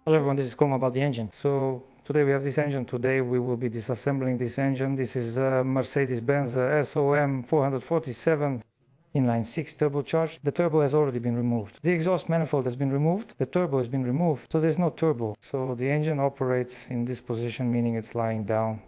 Hello everyone, this is Koma about the engine. So today we have this engine. Today we will be disassembling this engine. This is Mercedes-Benz SOM 447 inline 6 turbocharged. The turbo has already been removed. The exhaust manifold has been removed. The turbo has been removed. So there's no turbo. So the engine operates in this position, meaning it's lying down.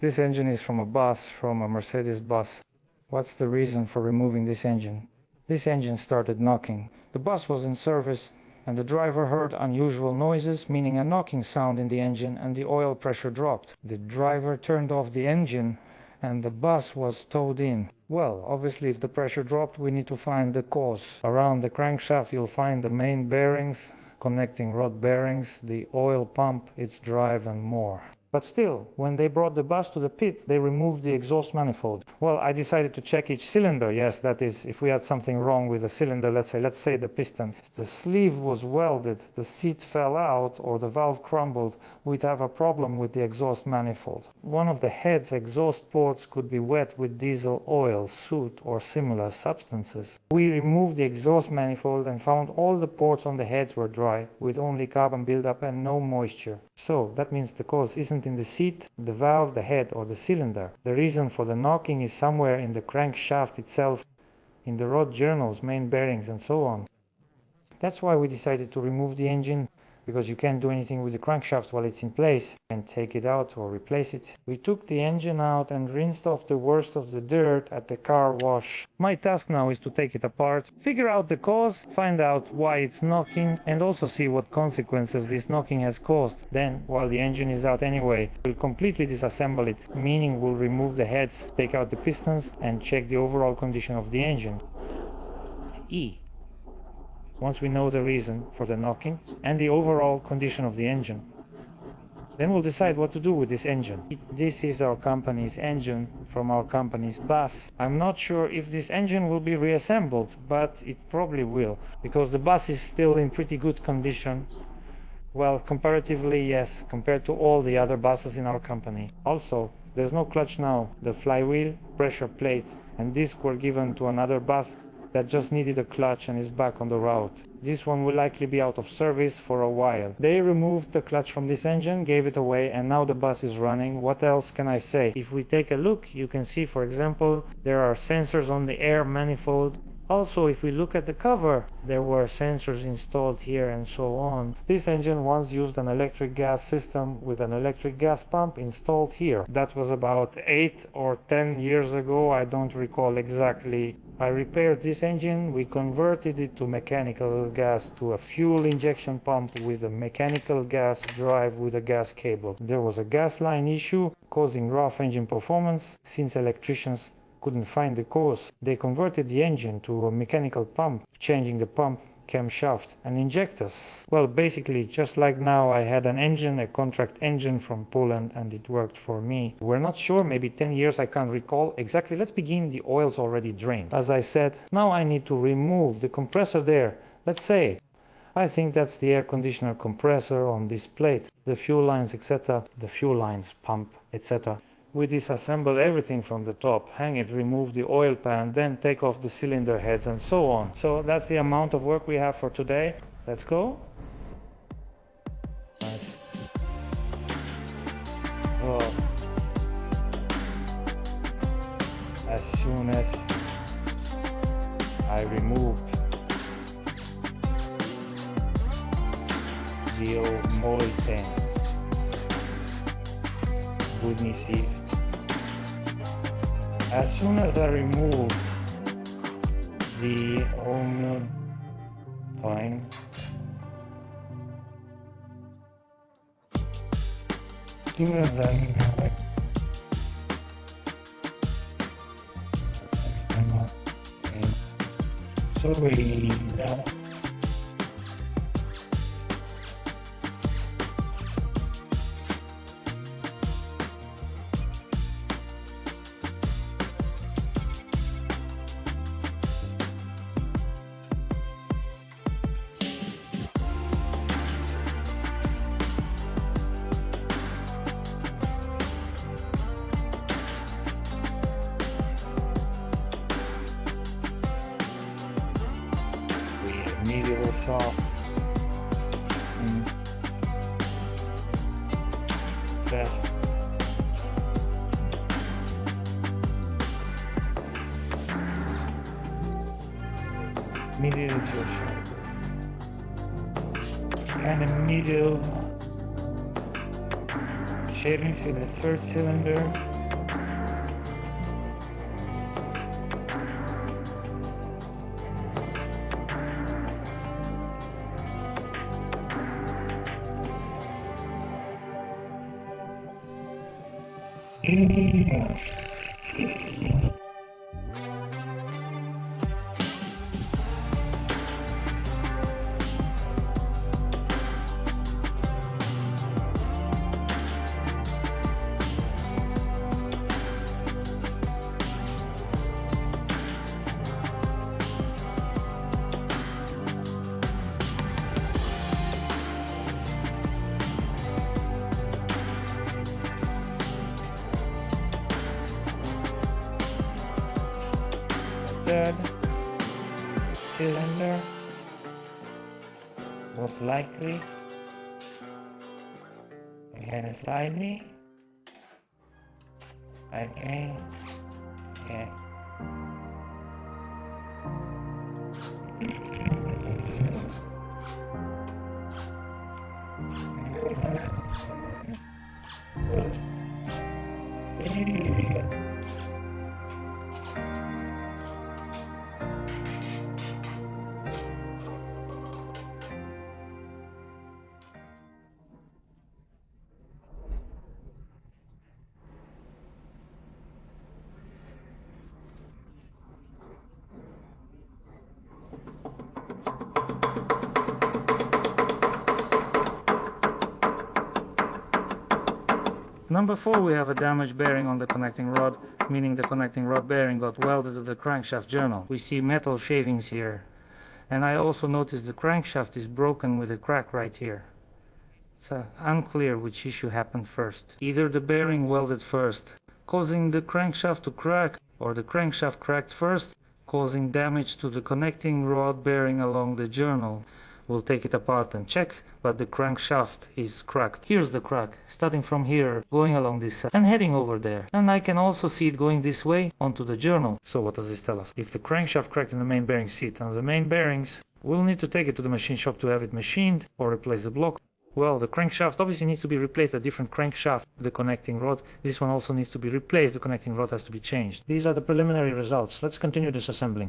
This engine is from a bus, from a Mercedes bus. What's the reason for removing this engine? This engine started knocking. The bus was in service, and the driver heard unusual noises, meaning a knocking sound in the engine, and the oil pressure dropped. The driver turned off the engine and the bus was towed in. Well, obviously if the pressure dropped, we need to find the cause. Around the crankshaft you'll find the main bearings, connecting rod bearings, the oil pump, its drive and more. But still, when they brought the bus to the pit, they removed the exhaust manifold. Well, I decided to check each cylinder. Yes, that is, if we had something wrong with the cylinder, let's say the piston. If the sleeve was welded, the seat fell out, or the valve crumbled, we'd have a problem with the exhaust manifold. One of the head's exhaust ports could be wet with diesel oil, soot, or similar substances. We removed the exhaust manifold and found all the ports on the heads were dry, with only carbon buildup and no moisture. So, that means the cause isn't in the seat, the valve, the head, or the cylinder. The reason for the knocking is somewhere in the crankshaft itself, in the rod journals, main bearings, and so on. That's why we decided to remove the engine, because you can't do anything with the crankshaft while it's in place, and take it out or replace it. We took the engine out and rinsed off the worst of the dirt at the car wash. My task now is to take it apart, figure out the cause, find out why it's knocking, and also see what consequences this knocking has caused. Then, while the engine is out anyway, we'll completely disassemble it, meaning we'll remove the heads, take out the pistons, and check the overall condition of the engine. E. Once we know the reason for the knocking and the overall condition of the engine, then we'll decide what to do with this engine. This is our company's engine from our company's bus. I'm not sure if this engine will be reassembled, but it probably will, because the bus is still in pretty good condition. Well, comparatively, yes, compared to all the other buses in our company. Also, there's no clutch now. The flywheel, pressure plate, and disc were given to another bus that just needed a clutch and is back on the route. This one will likely be out of service for a while. They removed the clutch from this engine, gave it away, and now the bus is running. What else can I say? If we take a look, you can see, for example, there are sensors on the air manifold. Also, if we look at the cover, there were sensors installed here and so on. This engine once used an electric gas system with an electric gas pump installed here. That was about 8 or 10 years ago, I don't recall exactly. I repaired this engine, we converted it to mechanical gas to a fuel injection pump with a mechanical gas drive with a gas cable. There was a gas line issue causing rough engine performance. Since electricians couldn't find the cause, they converted the engine to a mechanical pump, changing the pump, camshaft and injectors. Well, basically just like now, I had an engine, a contract engine from Poland, and it worked for me. We're not sure, maybe 10 years, I can't recall exactly. Let's begin. The oil's already drained. As I said, now I need to remove the compressor there. Let's say I think that's the air conditioner compressor on this plate, the fuel lines, etc., the fuel lines, pump, etc. We disassemble everything from the top, hang it, remove the oil pan, then take off the cylinder heads and so on. So that's the amount of work we have for today. Let's go. Nice. Oh. As soon as I removed the old oil pan, goodness sake. As soon as I remove the onion pine, as soon as I sorry. Immediately saw that. Middle is your sharp. Kind of middle shavings in the third cylinder. Third cylinder, most likely, again slightly, again, okay. Number 4, we have a damaged bearing on the connecting rod, meaning the connecting rod bearing got welded to the crankshaft journal. We see metal shavings here. And I also noticed the crankshaft is broken with a crack right here. It's unclear which issue happened first. Either the bearing welded first, causing the crankshaft to crack, or the crankshaft cracked first, causing damage to the connecting rod bearing along the journal. We'll take it apart and check, but the crankshaft is cracked. Here's the crack, starting from here, going along this side, and heading over there. And I can also see it going this way onto the journal. So what does this tell us? If the crankshaft cracked in the main bearing seat, and the main bearings, we'll need to take it to the machine shop to have it machined, or replace the block. Well, the crankshaft obviously needs to be replaced, a different crankshaft, the connecting rod. This one also needs to be replaced, the connecting rod has to be changed. These are the preliminary results. Let's continue disassembling.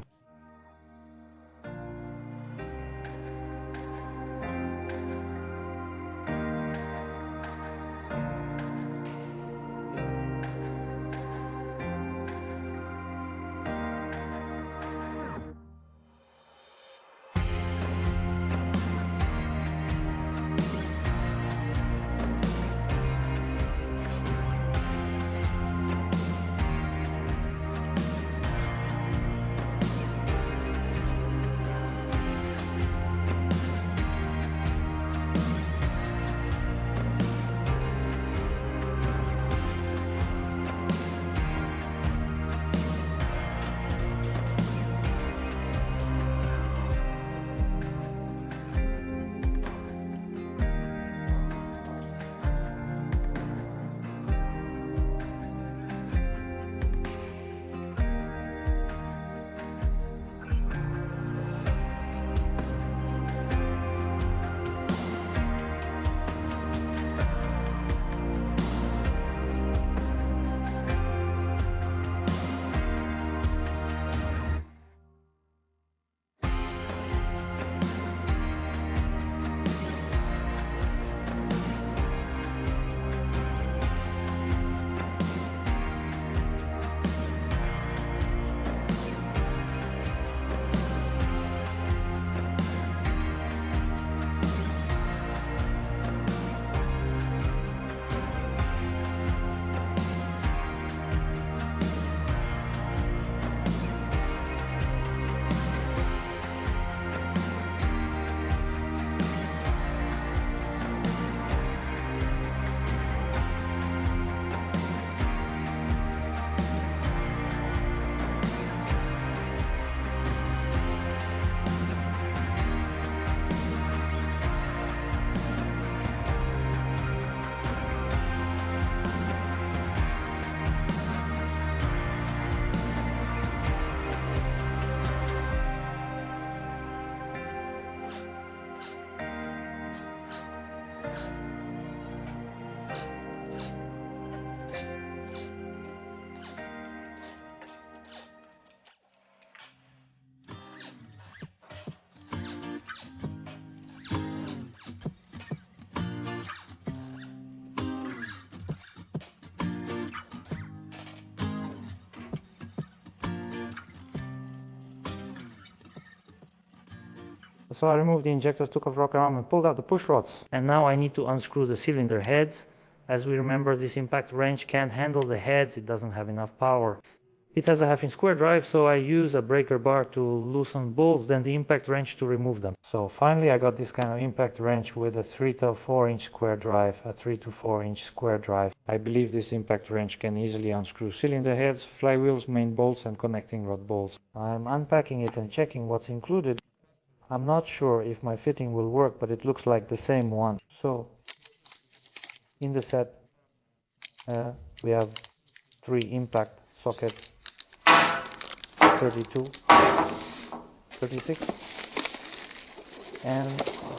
So I removed the injectors, took off rocker arm and pulled out the push rods. And now I need to unscrew the cylinder heads. As we remember, this impact wrench can't handle the heads, it doesn't have enough power. It has a 1/2 inch square drive, so I use a breaker bar to loosen bolts, then the impact wrench to remove them. So finally I got this kind of impact wrench with a 3 to 4 inch square drive, a 3 to 4 inch square drive. I believe this impact wrench can easily unscrew cylinder heads, flywheels, main bolts and connecting rod bolts. I'm unpacking it and checking what's included. I'm not sure if my fitting will work, but it looks like the same one. So in the set we have 3 impact sockets, 32, 36 and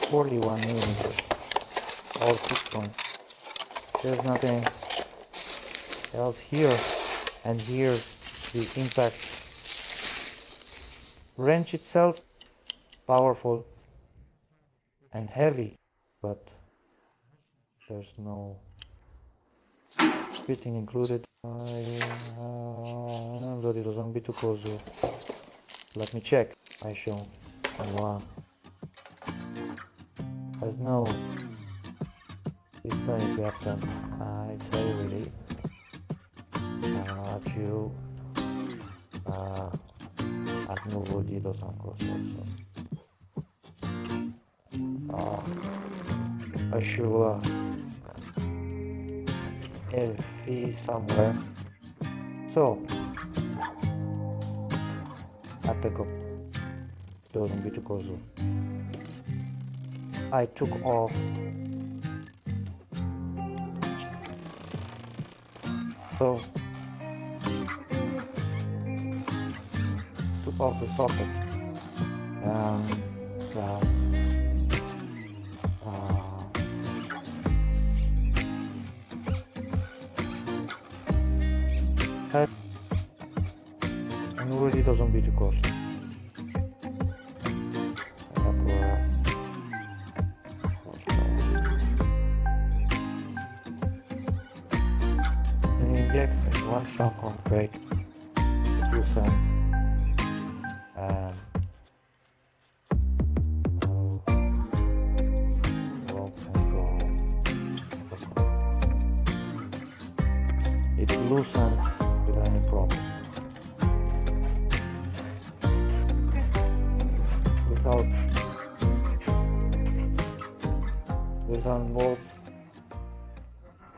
41 millimeters, all 6 points. There's nothing else here, and here's the impact wrench itself, powerful and heavy, but there's no fitting included. Non vedo, sono abituoso. Let me check. I show. Wow. There's no piston if you have to. It's very really. Più al nuovo dito sono così. Assure LV somewhere. So attacco doesn't be too close. I took off the socket and already doesn't be too costly. And inject one shock on brake, 2 cents, and it loosens without any problem. Without bolts,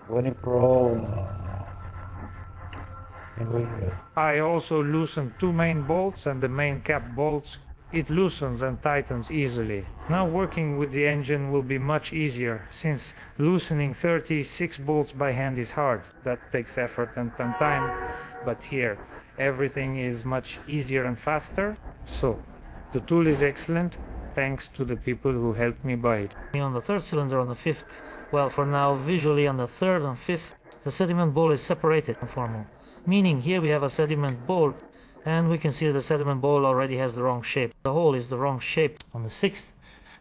when it rolls. I also loosened 2 main bolts and the main cap bolts. It loosens and tightens easily. Now working with the engine will be much easier, since loosening 36 bolts by hand is hard. That takes effort and time, but here everything is much easier and faster. So the tool is excellent, thanks to the people who helped me buy it. On the 3rd cylinder, on the 5th, well, for now visually on the 3rd and 5th, the sediment bowl is separated from formal. Meaning here we have a sediment bowl, and we can see the sediment bowl already has the wrong shape. The hole is the wrong shape. On the 6th,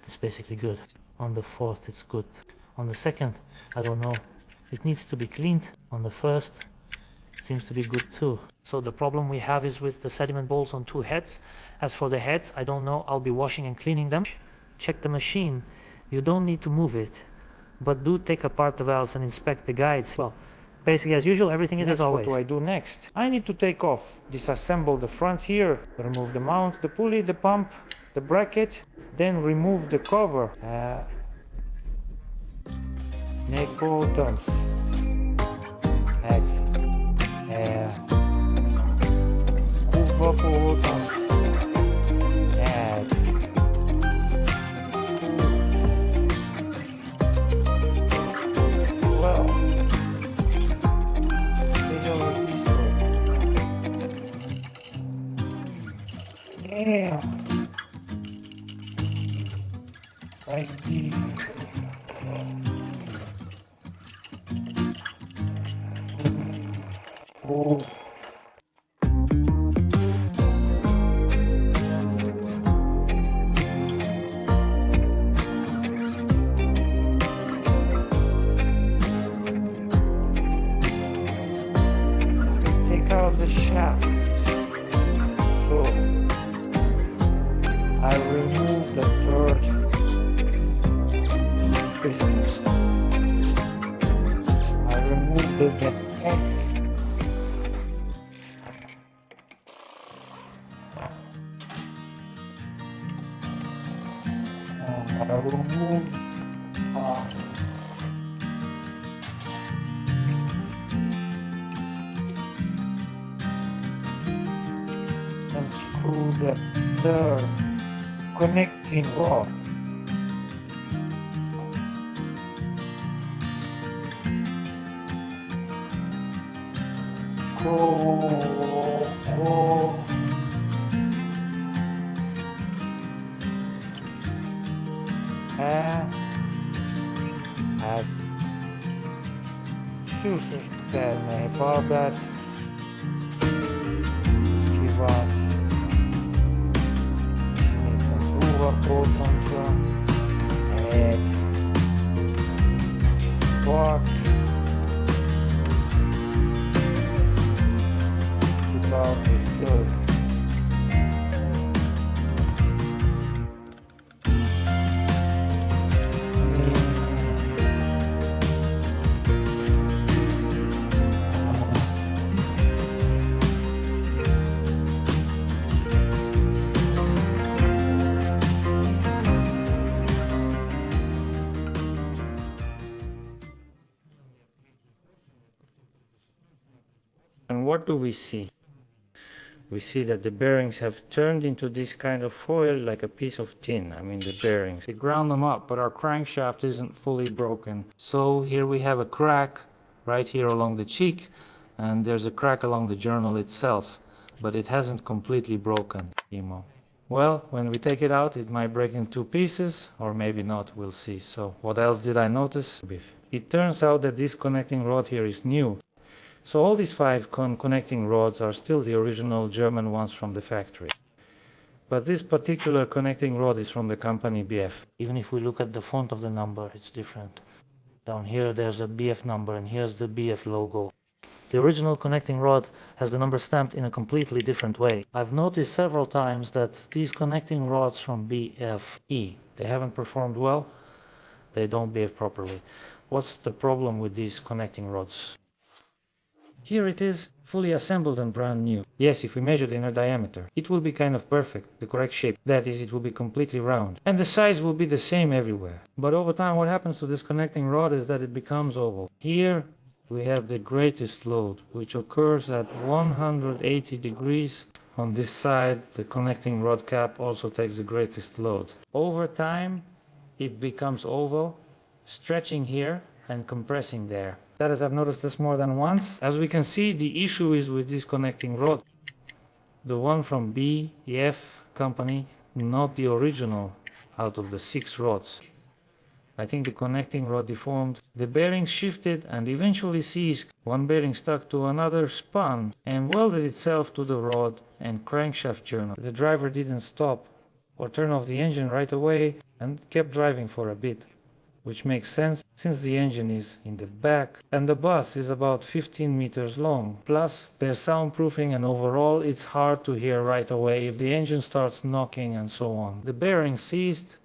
it's basically good. On the 4th, it's good. On the 2nd, I don't know. It needs to be cleaned. On the 1st, it seems to be good too. So the problem we have is with the sediment bowls on 2 heads. As for the heads, I don't know. I'll be washing and cleaning them. Check the machine. You don't need to move it, but do take apart the valves and inspect the guides. Well, basically as usual, everything is as always. What do I do next? I need to take off, disassemble the front here, remove the mount, the pulley, the pump, the bracket, then remove the cover. Neck bottoms. Cover bottoms. Yeah. Right here. Oh. Take out the shaft. So I remove the third piston. I remove the jack. I remove and screw the third connecting rod. And add fuses that may power that skiva buttons add box about the good. And what do we see? We see that the bearings have turned into this kind of foil like a piece of tin. I mean the bearings. We ground them up, but our crankshaft isn't fully broken. So here we have a crack right here along the cheek, and there's a crack along the journal itself, but it hasn't completely broken. Well, when we take it out, it might break in two pieces, or maybe not, we'll see. So what else did I notice? It turns out that this connecting rod here is new. So all these 5 connecting rods are still the original German ones from the factory. But this particular connecting rod is from the company BF. Even if we look at the font of the number, it's different. Down here there's a BF number, and here's the BF logo. The original connecting rod has the number stamped in a completely different way. I've noticed several times that these connecting rods from BFE, they haven't performed well, they don't behave properly. What's the problem with these connecting rods? Here it is, fully assembled and brand new. Yes, if we measure the inner diameter, it will be kind of perfect, the correct shape. That is, it will be completely round. And the size will be the same everywhere. But over time, what happens to this connecting rod is that it becomes oval. Here we have the greatest load, which occurs at 180 degrees. On this side, the connecting rod cap also takes the greatest load. Over time, it becomes oval, stretching here and compressing there. That is, I've noticed this more than once. As we can see, the issue is with this connecting rod. The one from BF company, not the original out of the 6 rods. I think the connecting rod deformed. The bearing shifted and eventually seized. One bearing stuck to another, spun and welded itself to the rod and crankshaft journal. The driver didn't stop or turn off the engine right away and kept driving for a bit. Which makes sense since the engine is in the back and the bus is about 15 meters long. Plus there's soundproofing, and overall it's hard to hear right away if the engine starts knocking and so on. The bearing seized,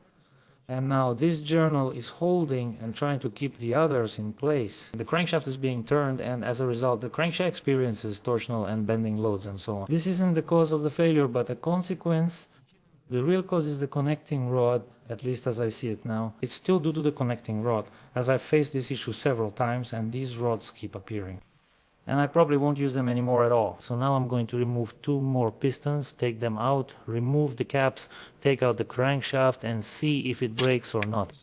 and now this journal is holding and trying to keep the others in place. The crankshaft is being turned, and as a result the crankshaft experiences torsional and bending loads and so on. This isn't the cause of the failure, but a consequence. The real cause is the connecting rod, at least as I see it now. It's still due to the connecting rod, as I've faced this issue several times and these rods keep appearing. And I probably won't use them anymore at all. So now I'm going to remove 2 more pistons, take them out, remove the caps, take out the crankshaft and see if it breaks or not.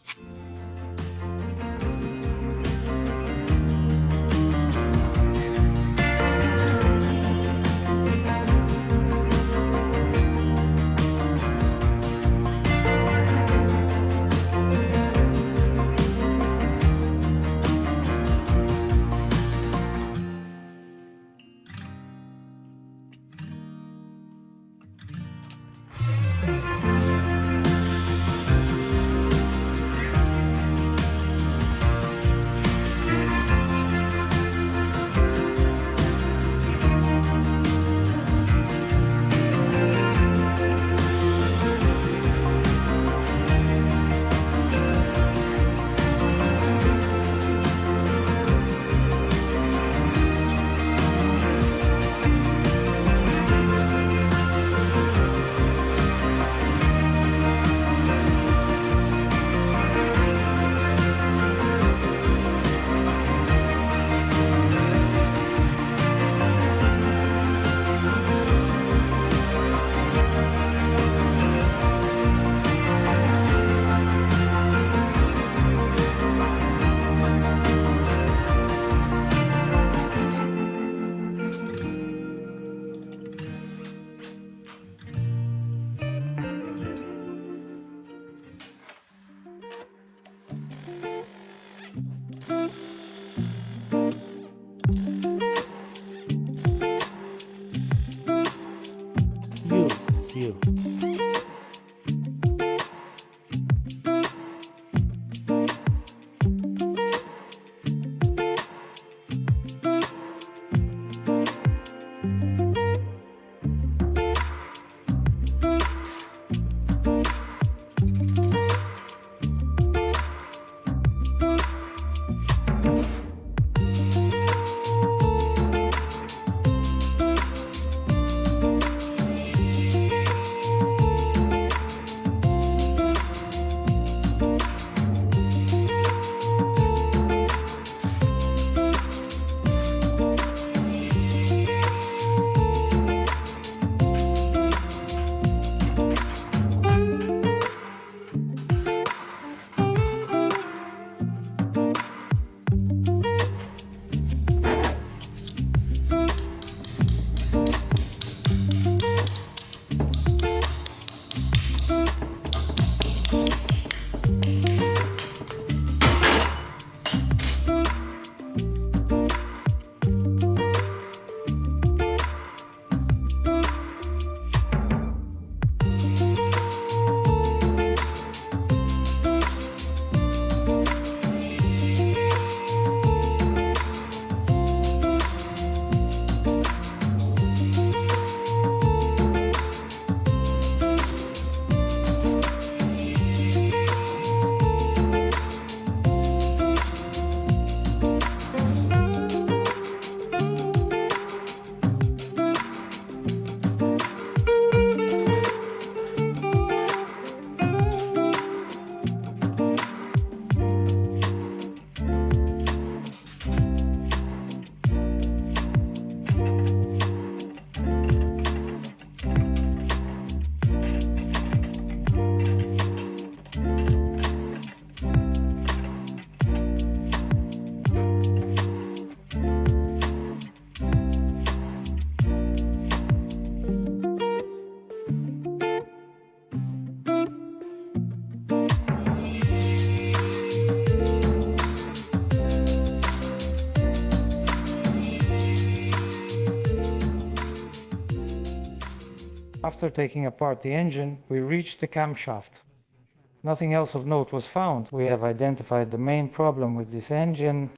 After taking apart the engine, we reached the camshaft. Nothing else of note was found. We have identified the main problem with this engine.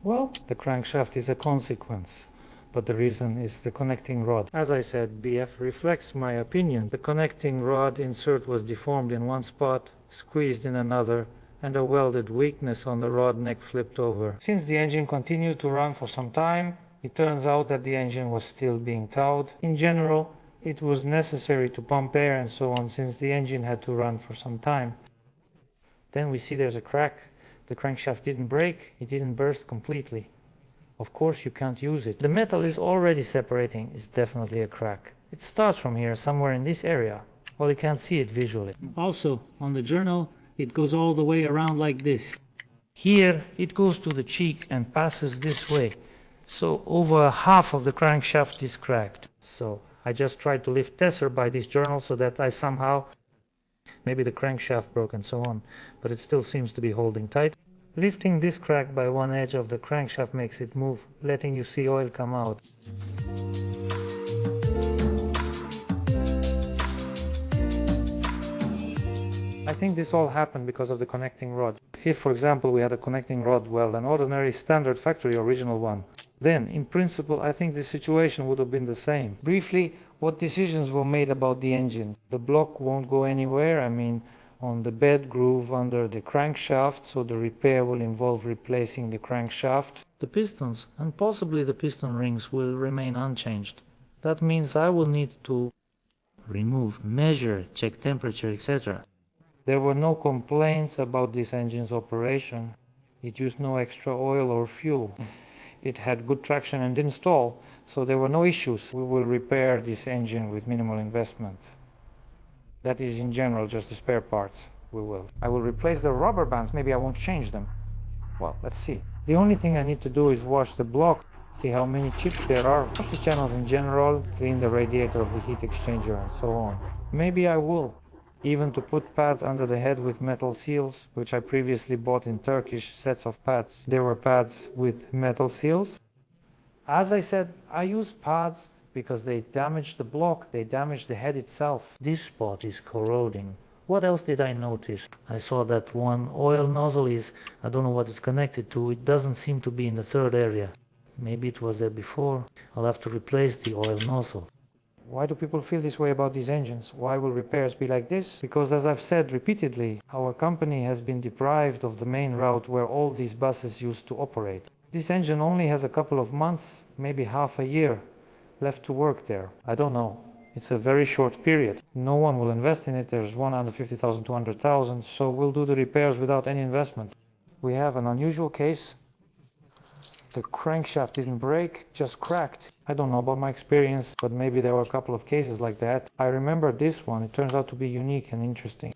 Well, the crankshaft is a consequence, but the reason is the connecting rod. As I said, BF reflects my opinion. The connecting rod insert was deformed in one spot, squeezed in another, and a welded weakness on the rod neck flipped over. Since the engine continued to run for some time, it turns out that the engine was still being towed. In general, it was necessary to pump air and so on since the engine had to run for some time. Then we see there's a crack. The crankshaft didn't break, it didn't burst completely. Of course you can't use it. The metal is already separating, it's definitely a crack. It starts from here, somewhere in this area. Well, you can't see it visually. Also, on the journal, it goes all the way around like this. Here, it goes to the cheek and passes this way. So over half of the crankshaft is cracked. So I just tried to lift Tesser by this journal so that I somehow, maybe the crankshaft broke and so on, but it still seems to be holding tight. Lifting this crack by one edge of the crankshaft makes it move, letting you see oil come out. I think this all happened because of the connecting rod. If, for example, we had a connecting rod, well, an ordinary standard factory original one, then, in principle, I think the situation would have been the same. Briefly, what decisions were made about the engine? The block won't go anywhere, on the bed groove under the crankshaft, so the repair will involve replacing the crankshaft. The pistons, and possibly the piston rings, will remain unchanged. That means I will need to remove, measure, check temperature, etc. There were no complaints about this engine's operation. It used no extra oil or fuel. It had good traction and didn't stall, so there were no issues. We will repair this engine with minimal investment. That is in general just the spare parts. We will. I will replace the rubber bands, maybe I won't change them. Well, let's see. The only thing I need to do is wash the block, see how many chips there are, wash the channels in general, clean the radiator of the heat exchanger and so on. Maybe I will. Even to put pads under the head with metal seals, which I previously bought in Turkish sets of pads. There were pads with metal seals. As I said, I use pads because they damage the block, they damage the head itself. This spot is corroding. What else did I notice? I saw that one oil nozzle is, I don't know what it's connected to, it doesn't seem to be in the third area. Maybe it was there before. I'll have to replace the oil nozzle. Why do people feel this way about these engines? Why will repairs be like this? Because, as I've said repeatedly, our company has been deprived of the main route where all these buses used to operate. This engine only has a couple of months, maybe half a year, left to work there. I don't know. It's a very short period. No one will invest in it. There's 150,000, 200,000, so we'll do the repairs without any investment. We have an unusual case. The crankshaft didn't break, just cracked. I don't know about my experience, but maybe there were a couple of cases like that. I remember this one. It turns out to be unique and interesting.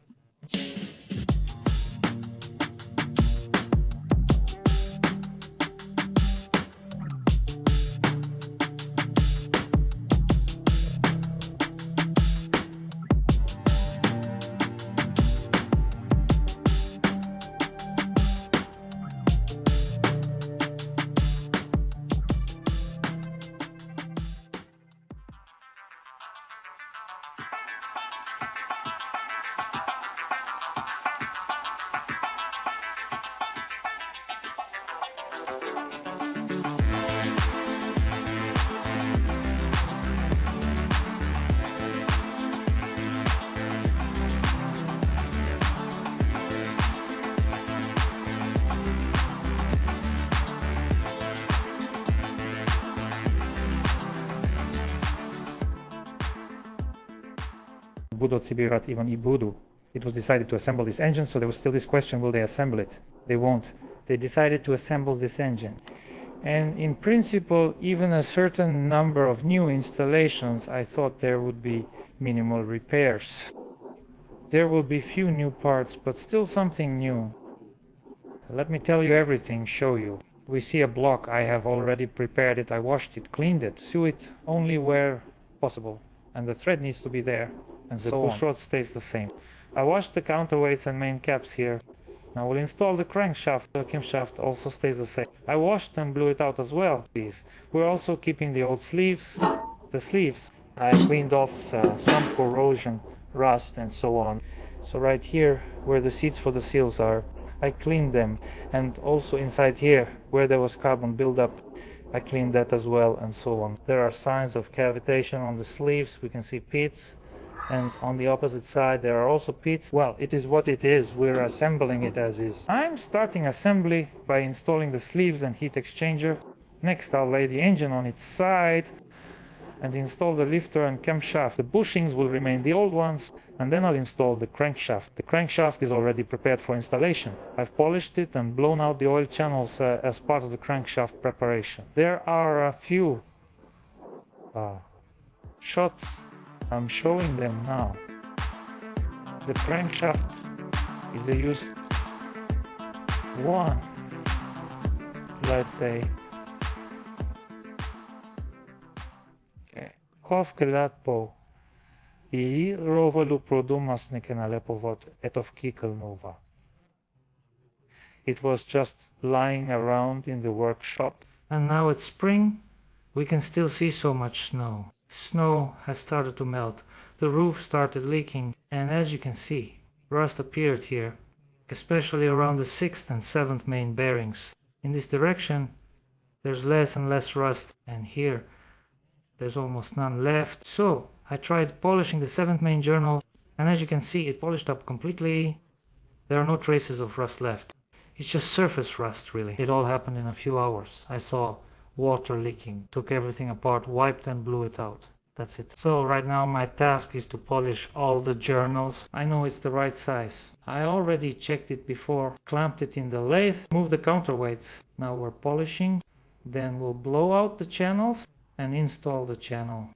It was decided to assemble this engine, so there was still this question, will they assemble it? They won't. They decided to assemble this engine. And in principle, even a certain number of new installations, I thought there would be minimal repairs. There will be few new parts, but still something new. Let me tell you everything, show you. We see a block, I have already prepared it, I washed it, cleaned it, sew it only where possible. And the thread needs to be there, and the push rod stays the same. I washed the counterweights and main caps here. Now we'll install the crankshaft. The camshaft also stays the same. I washed and blew it out as well. We're also keeping the old sleeves. The sleeves I cleaned off some corrosion, rust and so on. So right here where the seats for the seals are, I cleaned them, and also inside here where there was carbon buildup, I cleaned that as well, and so on. There are signs of cavitation on the sleeves. We can see pits, and on the opposite side there are also pits. Well, it is what it is. We're assembling it as is. I'm starting assembly by installing the sleeves and heat exchanger. Next I'll lay the engine on its side and install the lifter and camshaft. The bushings will remain the old ones, and then I'll install the crankshaft. The crankshaft is already prepared for installation. I've polished it and blown out the oil channels as part of the crankshaft preparation. There are a few shots. I'm showing them now. The crankshaft is a used one, let's say. Kovkelat po I rovelu produmasnike na lepovod etov kikl nova. It was just lying around in the workshop. And now it's spring, we can still see so much snow. Snow has started to melt, the roof started leaking, and as you can see, rust appeared here, especially around the 6th and 7th main bearings. In this direction, there's less and less rust, and here, there's almost none left. So I tried polishing the 7th main journal, and as you can see, it polished up completely. There are no traces of rust left. It's just surface rust, really. It all happened in a few hours. I saw water leaking, took everything apart, wiped and blew it out. That's it. So right now my task is to polish all the journals. I know it's the right size. I already checked it before, clamped it in the lathe, moved the counterweights. Now we're polishing, then we'll blow out the channels and install the channel.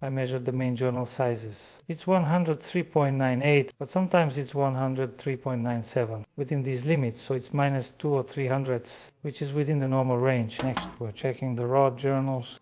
I measured the main journal sizes. It's 103.98, but sometimes it's 103.97 within these limits, so it's minus 2 or 3 hundredths, which is within the normal range. Next, we're checking the rod journals.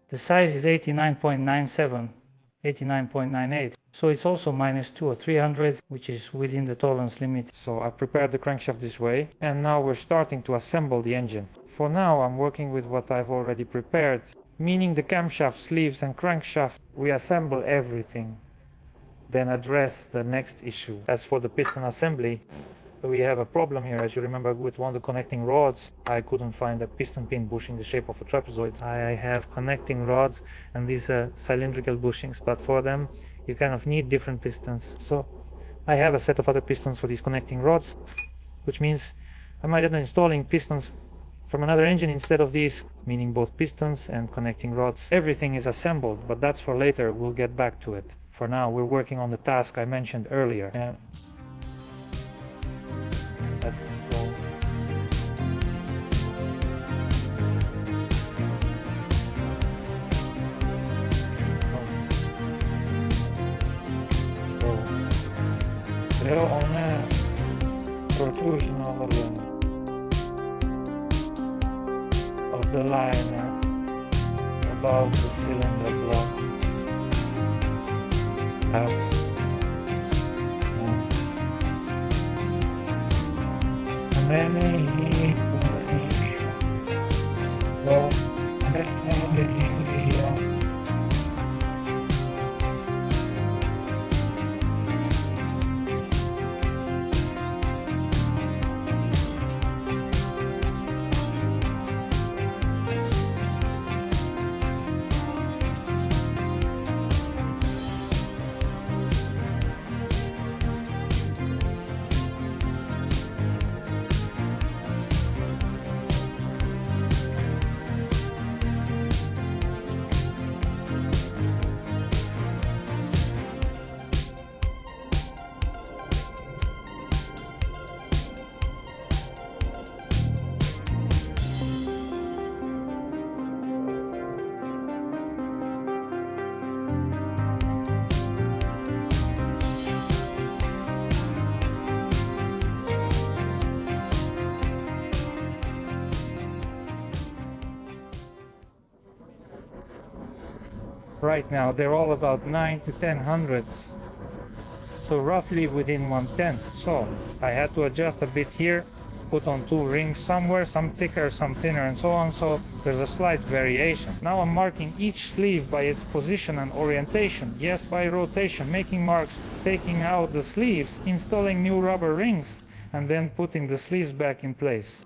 The size is 89.97, 89.98, so it's also minus 2 or 300, which is within the tolerance limit. So I've prepared the crankshaft this way, and now we're starting to assemble the engine. For now, I'm working with what I've already prepared, meaning the camshaft, sleeves and crankshaft. We assemble everything, then address the next issue. As for the piston assembly, we have a problem here. As you remember, with one of the connecting rods, I couldn't find a piston pin bushing the shape of a trapezoid. I have connecting rods, and these are cylindrical bushings, but for them you kind of need different pistons. So I have a set of other pistons for these connecting rods, which means I might end up installing pistons from another engine instead of these, meaning both pistons and connecting rods. Everything is assembled, but that's for later. We'll get back to it. For now, we're working on the task I mentioned earlier. Let's go. There on a protrusion of the line above the cylinder block. Right now they're all about 9 to 10 hundredths, so roughly within 1/10. So I had to adjust a bit here, put on 2 rings somewhere, some thicker, some thinner, and so on, so there's a slight variation. Now I'm marking each sleeve by its position and orientation, yes, by rotation, making marks, taking out the sleeves, installing new rubber rings, and then putting the sleeves back in place.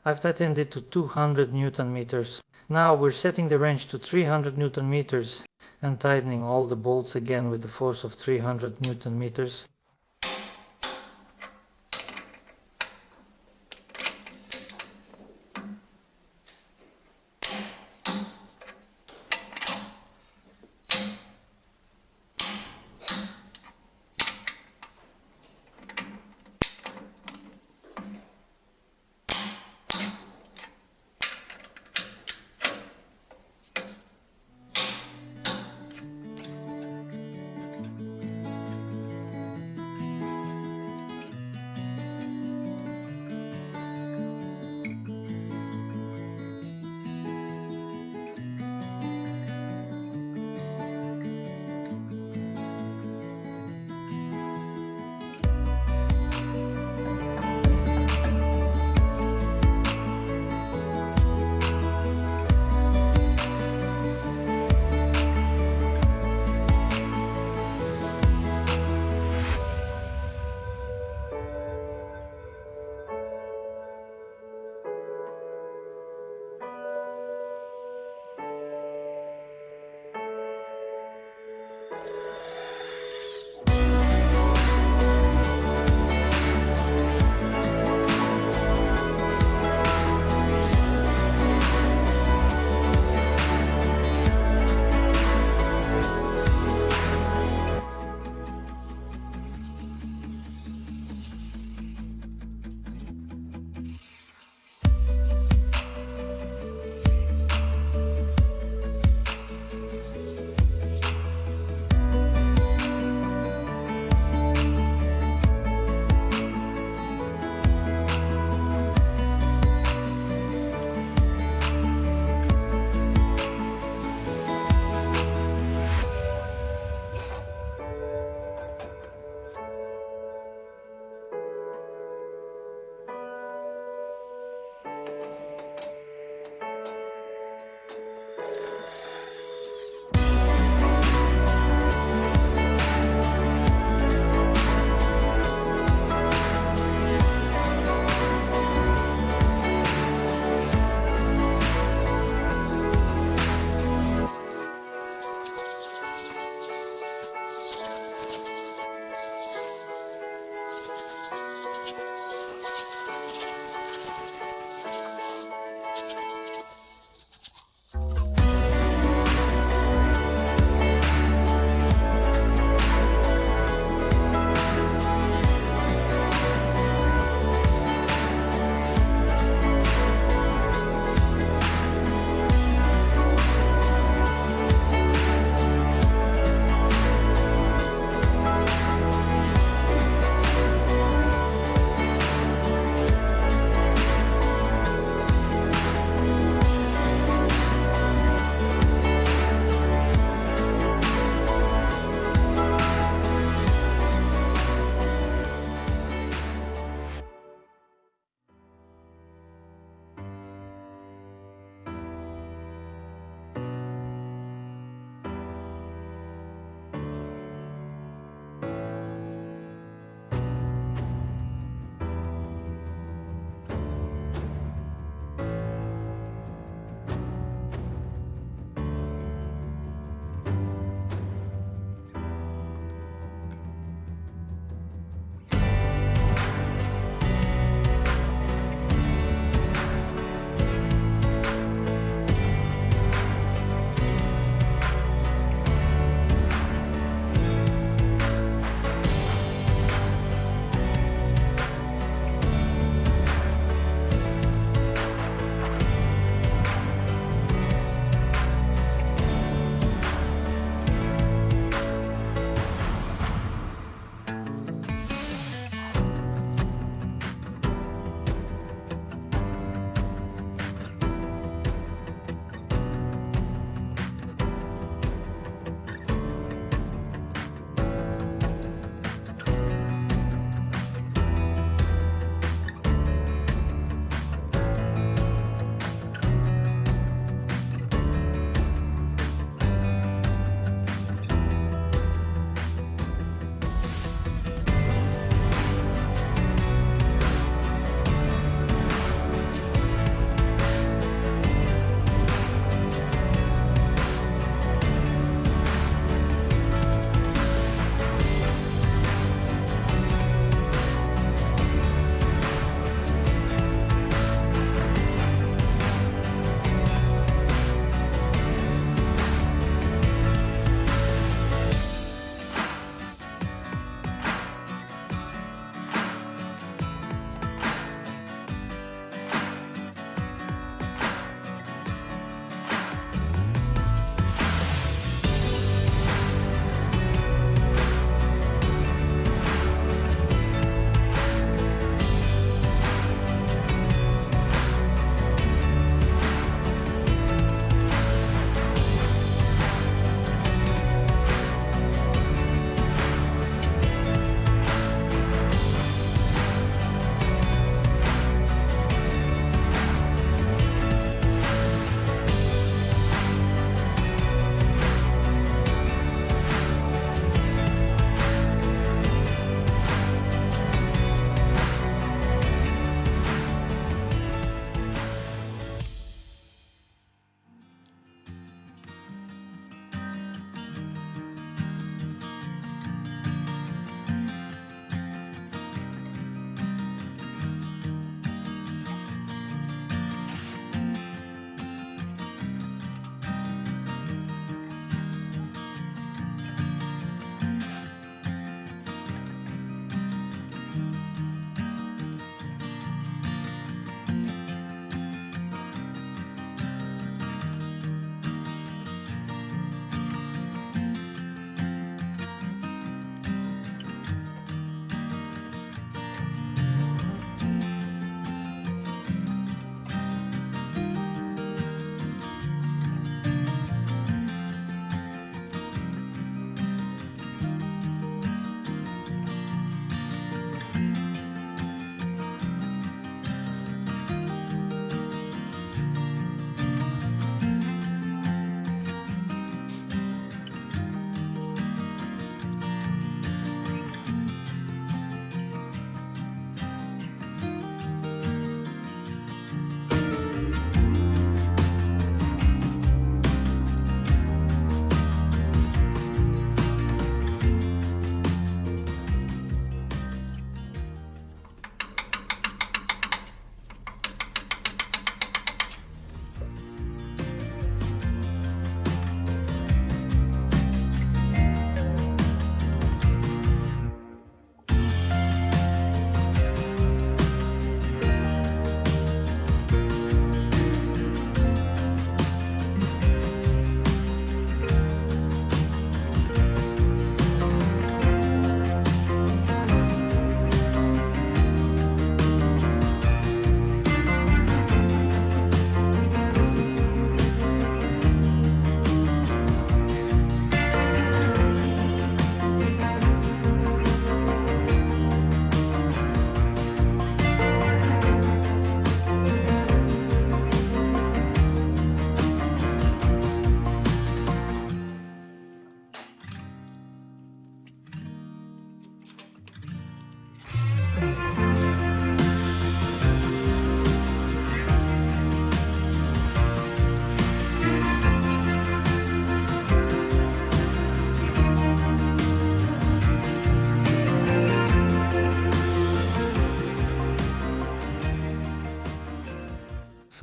I've tightened it to 200 Newton meters. Now we're setting the wrench to 300 Newton meters and tightening all the bolts again with the force of 300 Newton meters.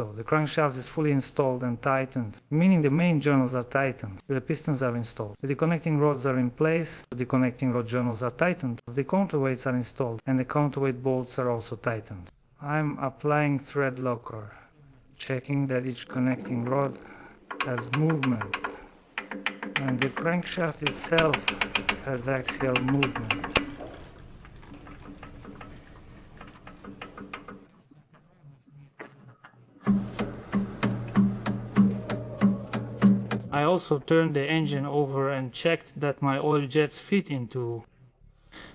So the crankshaft is fully installed and tightened, meaning the main journals are tightened, the pistons are installed, the connecting rods are in place, the connecting rod journals are tightened, the counterweights are installed, and the counterweight bolts are also tightened. I'm applying thread locker, checking that each connecting rod has movement, and the crankshaft itself has axial movement. I also turned the engine over and checked that my oil jets fit into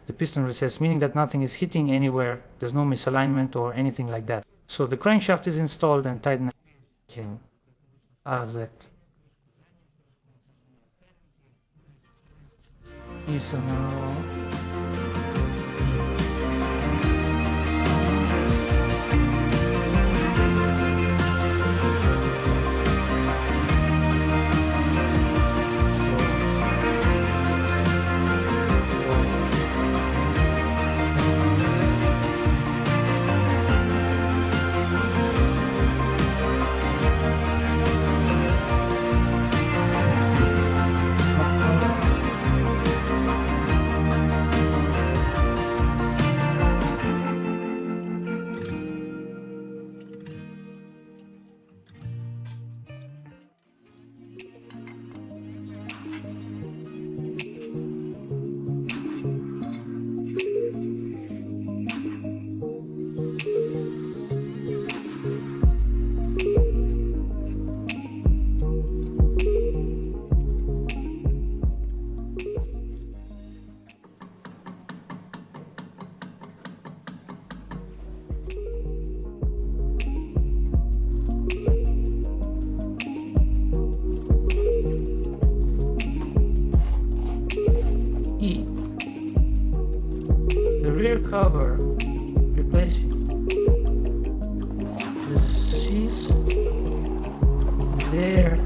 the piston recess, meaning that nothing is hitting anywhere, there's no misalignment or anything like that. So the crankshaft is installed and tightened as it is now. The rear cover, replacing the seats there.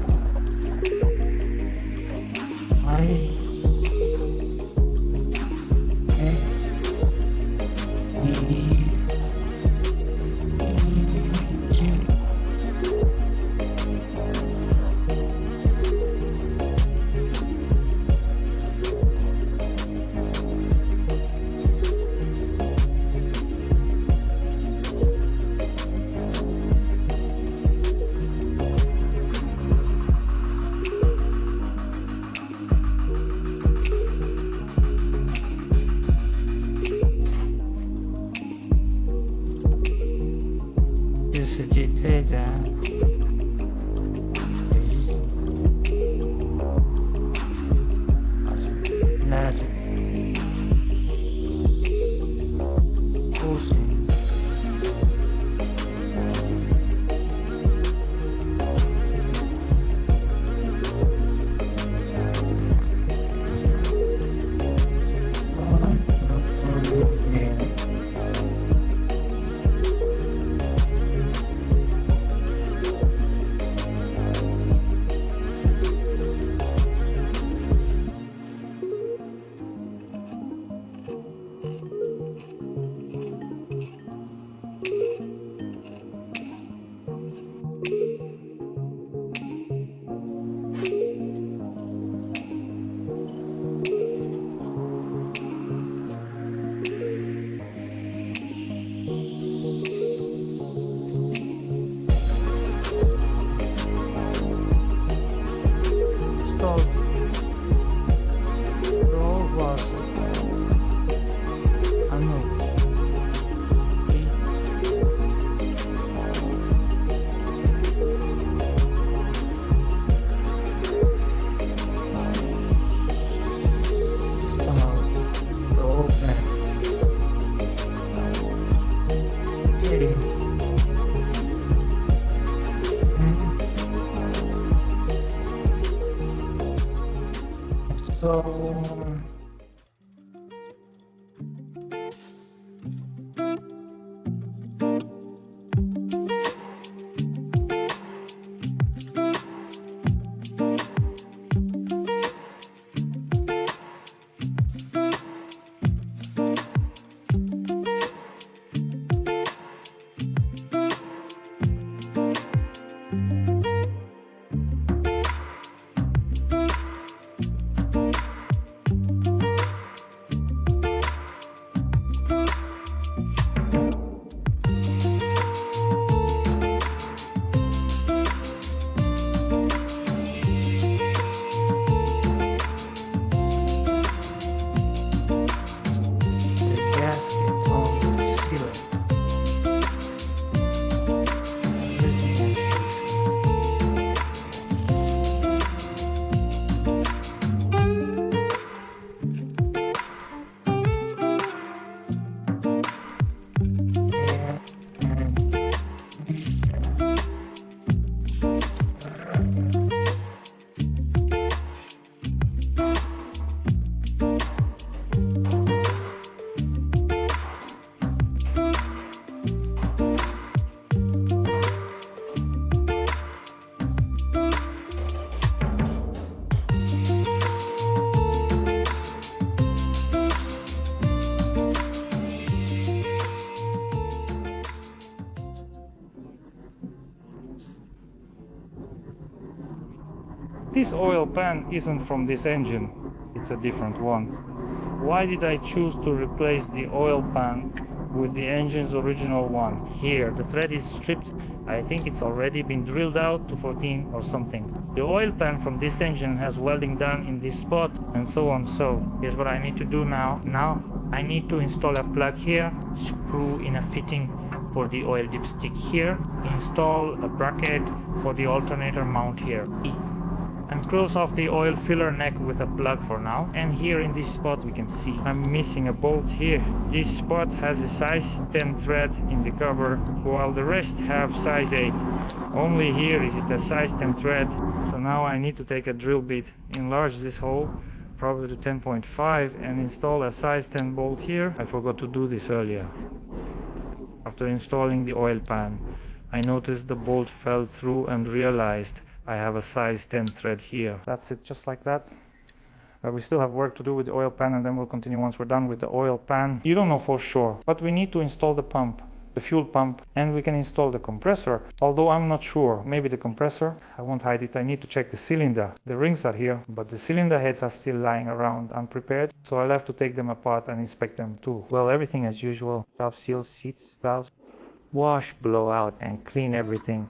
this oil pan isn't from this engine, it's a different one. Why did I choose to replace the oil pan with the engine's original one? Here, the thread is stripped. I think it's already been drilled out to 14 or something. The oil pan from this engine has welding done in this spot and so on. So here's what I need to do now. Now I need to install a plug here, screw in a fitting for the oil dipstick here, install a bracket for the alternator mount here, and close off the oil filler neck with a plug for now. And here in this spot we can see I'm missing a bolt here. This spot has a size 10 thread in the cover, while the rest have size 8. Only here is it a size 10 thread. So now I need to take a drill bit, enlarge this hole probably to 10.5 and install a size 10 bolt here. I forgot to do this earlier. After installing the oil pan, I noticed the bolt fell through and realized I have a size 10 thread here. That's it, just like that. We still have work to do with the oil pan, and then we'll continue once we're done with the oil pan. You don't know for sure, but we need to install the pump, the fuel pump, and we can install the compressor. Although I'm not sure, maybe the compressor, I won't hide it. I need to check the cylinder. The rings are here, but the cylinder heads are still lying around unprepared, so I'll have to take them apart and inspect them too. Well, everything as usual. Valve seals, seats, valves. Wash, blow out, and clean everything.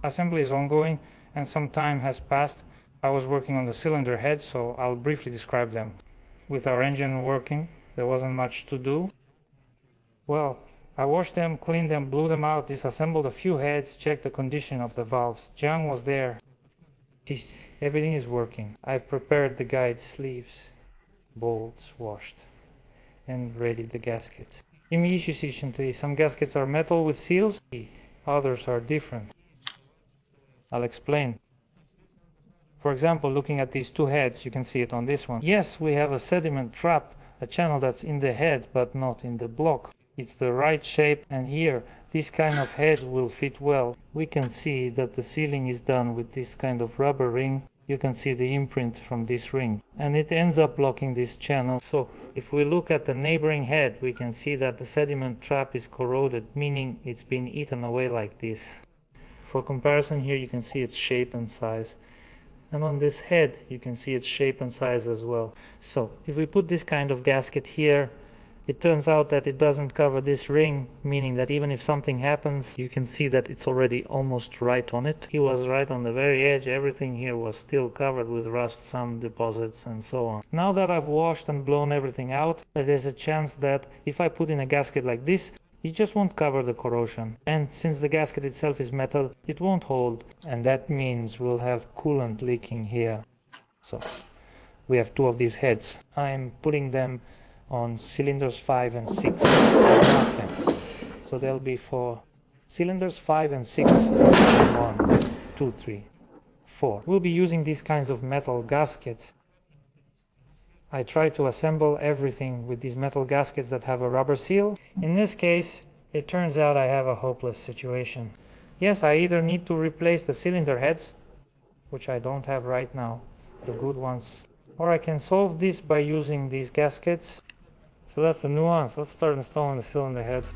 Assembly is ongoing and some time has passed. I was working on the cylinder heads, so I'll briefly describe them. With our engine working, there wasn't much to do. Well, I washed them, cleaned them, blew them out, disassembled a few heads, checked the condition of the valves. Jung was there. Everything is working. I've prepared the guide sleeves, bolts washed, and readied the gaskets. Some gaskets are metal with seals, others are different. I'll explain. For example, looking at these two heads, you can see it on this one. Yes, we have a sediment trap, a channel that's in the head but not in the block. It's the right shape, and here this kind of head will fit well. We can see that the sealing is done with this kind of rubber ring. You can see the imprint from this ring, and it ends up blocking this channel. So if we look at the neighboring head, we can see that the sediment trap is corroded, meaning it's been eaten away like this. For comparison, here you can see its shape and size. And on this head, you can see its shape and size as well. So if we put this kind of gasket here, it turns out that it doesn't cover this ring, meaning that even if something happens, you can see that it's already almost right on it. He was right on the very edge. Everything here was still covered with rust, some deposits, and so on. Now that I've washed and blown everything out, there's a chance that if I put in a gasket like this, it just won't cover the corrosion. And since the gasket itself is metal, it won't hold. And that means we'll have coolant leaking here. So we have two of these heads. I'm putting them on cylinders 5 and 6. So they'll be for cylinders 5 and 6. 1, 2, 3, 4. We'll be using these kinds of metal gaskets. I try to assemble everything with these metal gaskets that have a rubber seal. In this case, it turns out I have a hopeless situation. Yes, I either need to replace the cylinder heads, which I don't have right now, the good ones, or I can solve this by using these gaskets. So that's the nuance. Let's start installing the cylinder heads.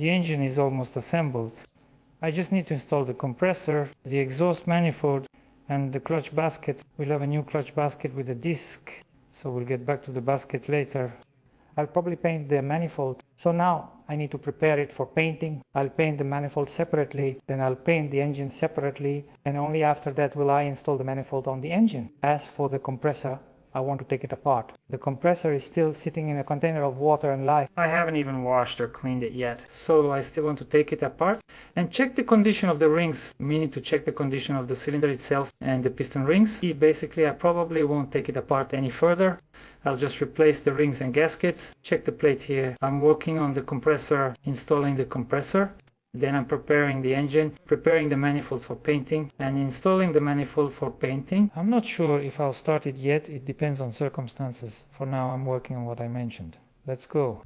The engine is almost assembled. I just need to install the compressor, the exhaust manifold, and the clutch basket. We'll have a new clutch basket with a disc, so we'll get back to the basket later. I'll probably paint the manifold. So now I need to prepare it for painting. I'll paint the manifold separately, then I'll paint the engine separately, and only after that will I install the manifold on the engine. As for the compressor, I want to take it apart. The compressor is still sitting in a container of water and lye. I haven't even washed or cleaned it yet, so I still want to take it apart and check the condition of the rings, meaning to check the condition of the cylinder itself and the piston rings. Basically, I probably won't take it apart any further. I'll just replace the rings and gaskets. Check the plate here. I'm working on the compressor, installing the compressor. Then I'm preparing the engine, preparing the manifold for painting, and installing the manifold for painting. I'm not sure if I'll start it yet. It depends on circumstances. For now, I'm working on what I mentioned. Let's go.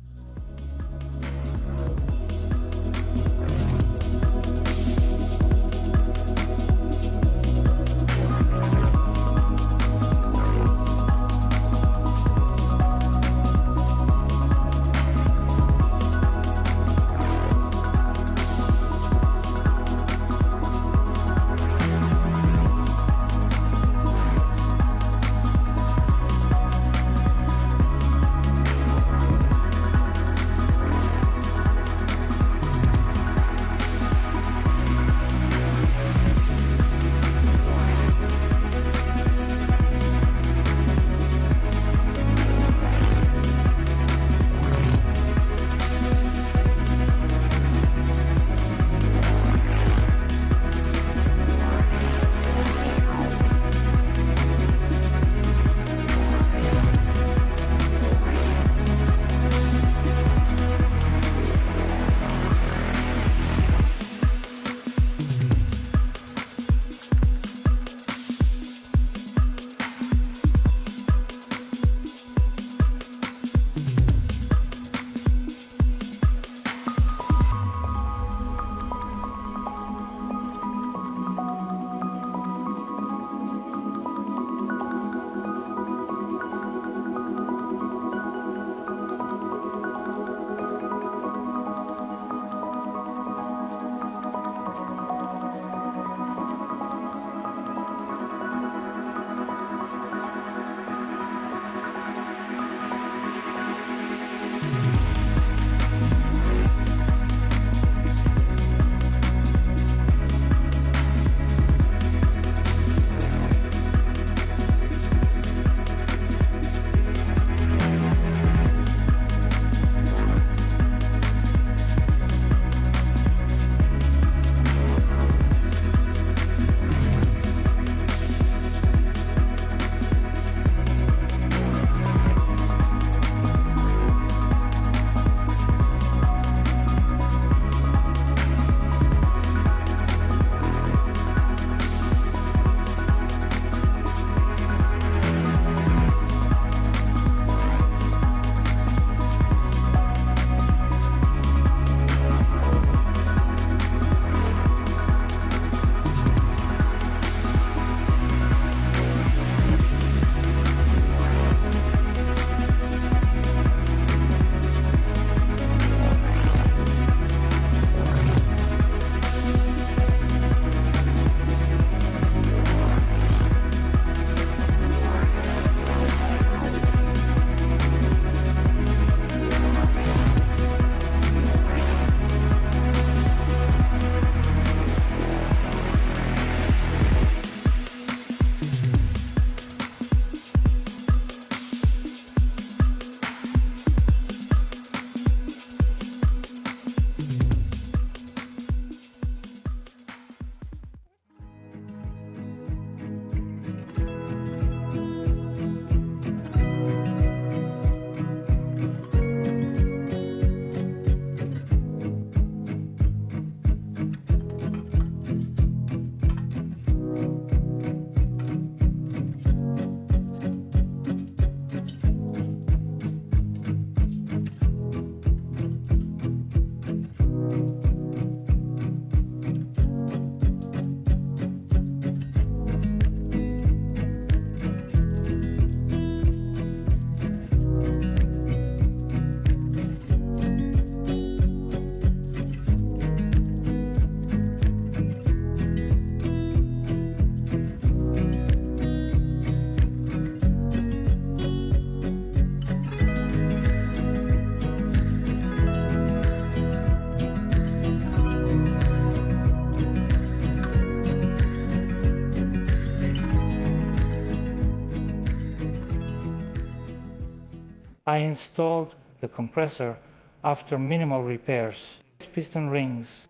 I installed the compressor after minimal repairs. Piston rings,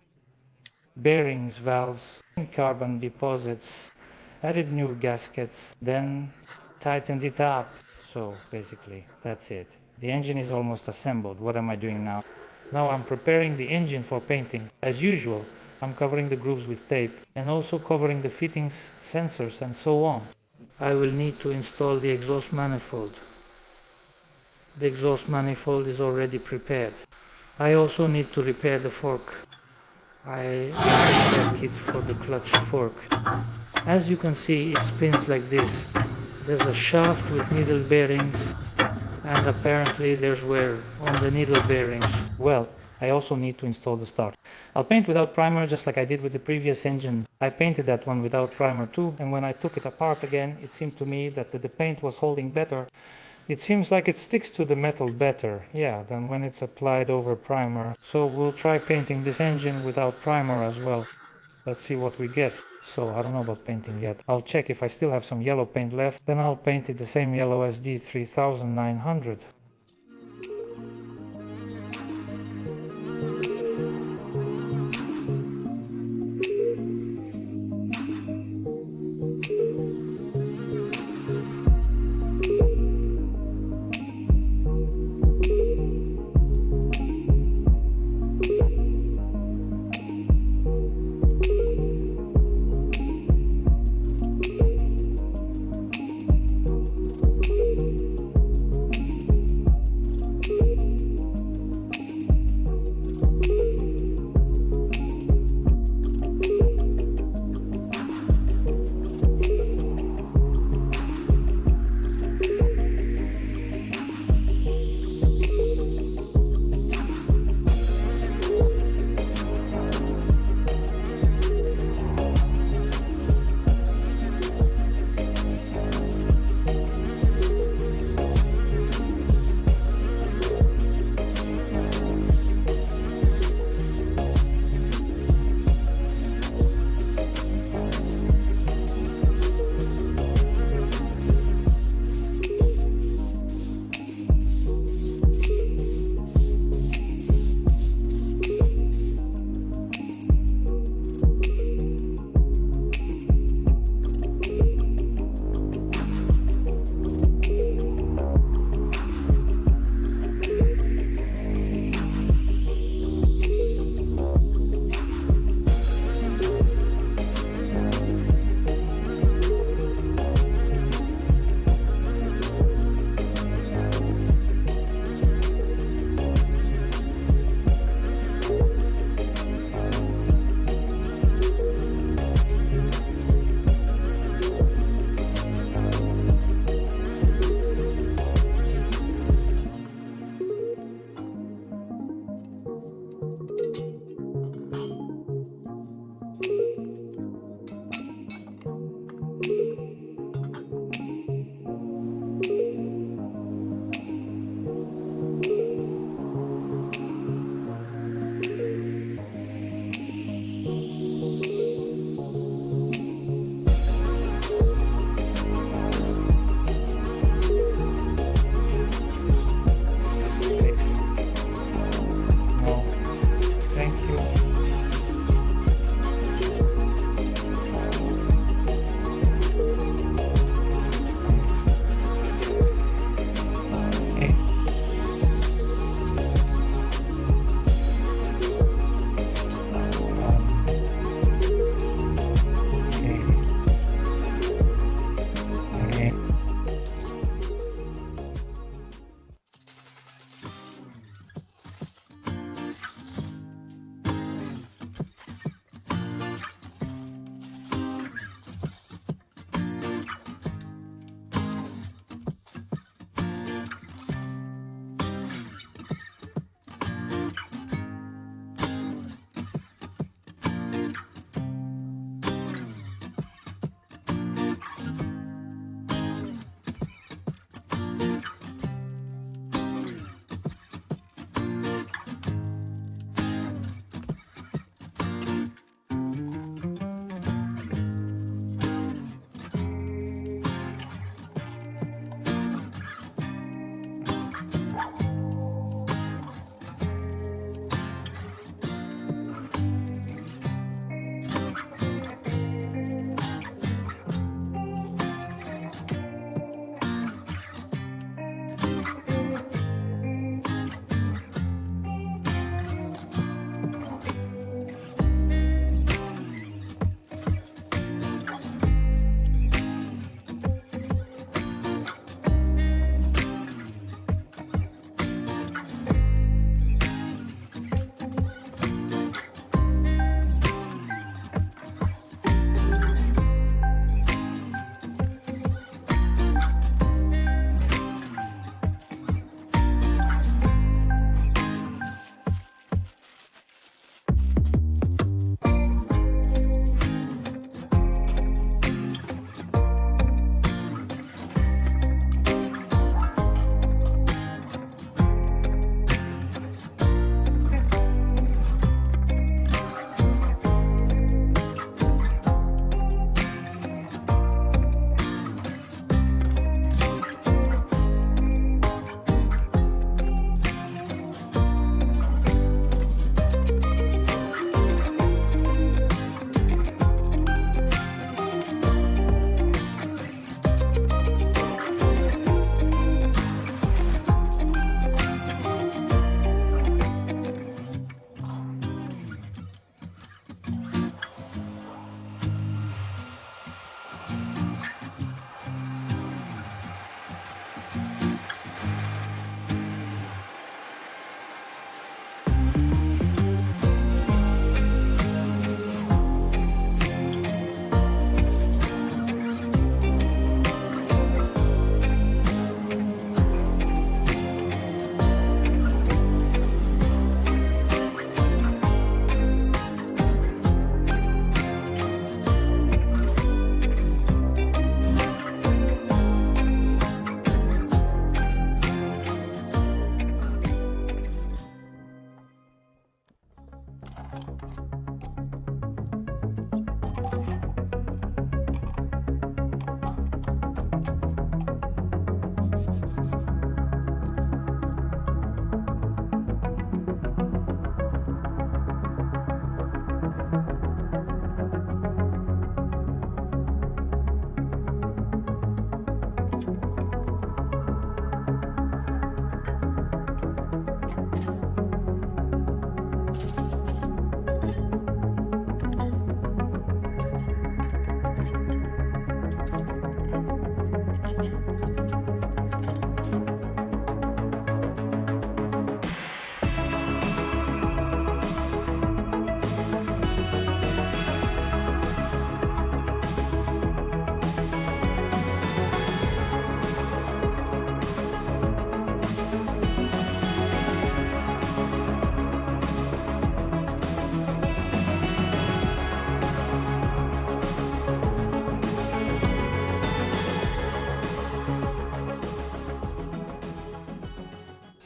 bearings, valves, carbon deposits, added new gaskets, then tightened it up. So basically, that's it. The engine is almost assembled. What am I doing now? Now I'm preparing the engine for painting. As usual, I'm covering the grooves with tape and also covering the fittings, sensors and so on. I will need to install the exhaust manifold. The exhaust manifold is already prepared. I also need to repair the fork. I have a kit for the clutch fork. As you can see, it spins like this. There's a shaft with needle bearings, and apparently there's wear on the needle bearings. Well, I also need to install the start. I'll paint without primer just like I did with the previous engine. I painted that one without primer too, and when I took it apart again, it seemed to me that the paint was holding better. It seems like it sticks to the metal better, yeah, than when it's applied over primer. So we'll try painting this engine without primer as well. Let's see what we get. So I don't know about painting yet. I'll check if I still have some yellow paint left, then I'll paint it the same yellow as D3900.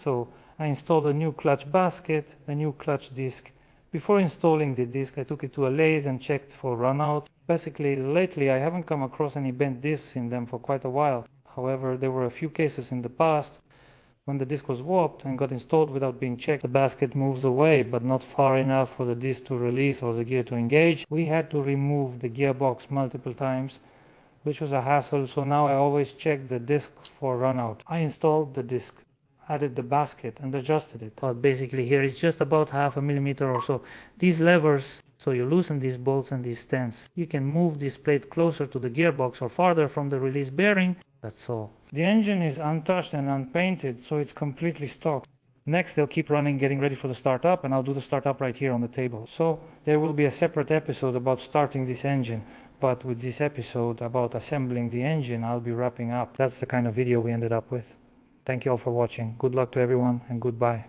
So I installed a new clutch basket, a new clutch disc. Before installing the disc, I took it to a lathe and checked for runout. Basically, lately I haven't come across any bent discs in them for quite a while. However, there were a few cases in the past when the disc was warped and got installed without being checked. The basket moves away, but not far enough for the disc to release or the gear to engage. We had to remove the gearbox multiple times, which was a hassle, so now I always check the disc for runout. I installed the disc, added the basket and adjusted it. But basically here it's just about 0.5 millimeter or so. These levers, so you loosen these bolts and these stands. You can move this plate closer to the gearbox or farther from the release bearing. That's all. The engine is untouched and unpainted, so it's completely stock. Next they'll keep running, getting ready for the startup, and I'll do the startup right here on the table. So there will be a separate episode about starting this engine. But with this episode about assembling the engine, I'll be wrapping up. That's the kind of video we ended up with. Thank you all for watching. Good luck to everyone and goodbye.